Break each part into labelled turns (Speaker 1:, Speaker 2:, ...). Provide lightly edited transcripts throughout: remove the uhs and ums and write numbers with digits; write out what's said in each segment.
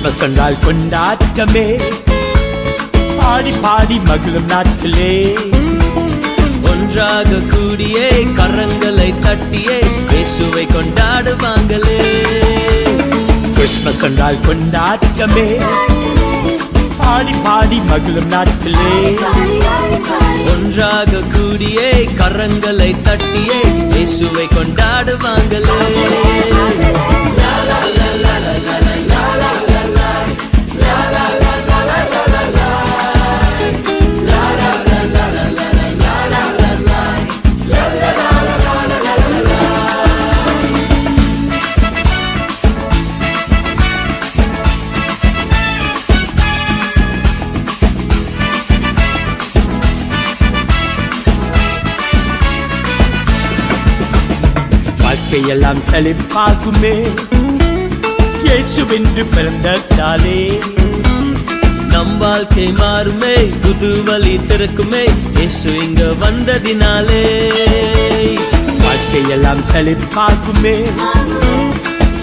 Speaker 1: Christmas என்றால் கொண்டாட்டமே, பாடி பாடி மகிழும் நாட்களே.
Speaker 2: ஒன்றாக கூடியே கரங்களை தட்டியே இயேசுவை கொண்டாடுவாங்களே.
Speaker 1: கிறிஸ்மஸ் என்றால் கொண்டாட்டமே, பாடி பாடி மகிழும் நாட்களே.
Speaker 2: ஒன்றாக கூடியே கரங்களை தட்டியே இயேசுவை கொண்டாடுவாங்களே.
Speaker 1: வாழ்க்கையெல்லாம் செழிப்பாகுமே, இயேசுவென்று பிறந்ததாலே.
Speaker 2: நம் வாழ்க்கை மாறுமே, புது வழி திறக்குமே இயேசு இங்க வந்ததினாலே.
Speaker 1: வாழ்க்கையெல்லாம் செழிப்பாகுமே,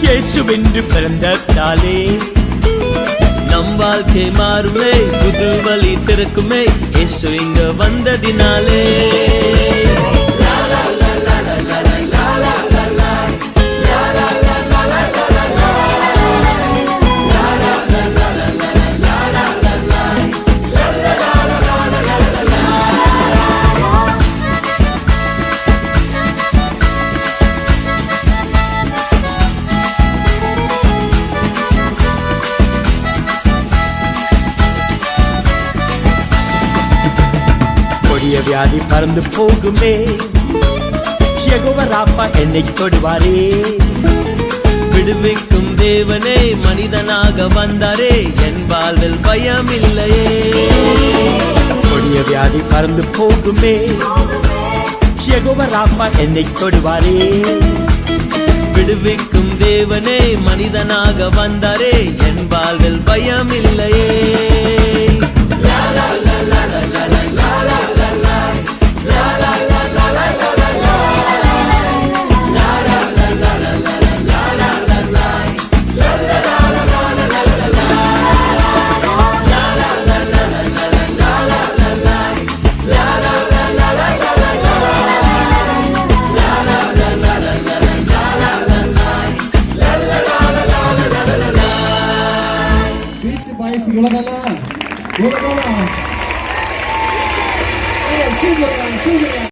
Speaker 1: இயேசுவென்று பிறந்ததாலே.
Speaker 2: நம் வாழ்க்கை மாறுமே, புது வழி திறக்குமே இயேசு இங்க வந்ததினாலே.
Speaker 1: கொடிய வியாதி பறந்து போகுமே, யெகோவா ராப்பா என்னை தொடுவாரே.
Speaker 2: விடுவிக்கும் தேவனே மனிதனாக வந்தாரே, என் வாழ்வில் பயம் இல்லையே.
Speaker 1: கொடிய வியாதி பறந்து போகுமே, யெகோவா ராப்பா என்னை தொடுவாரே.
Speaker 2: விடுவிக்கும் தேவனே மனிதனாக வந்தாரே, என் வாழ்வில் பயம் இல்லையே.
Speaker 3: Beach boys ಗಳದಲ್ಲ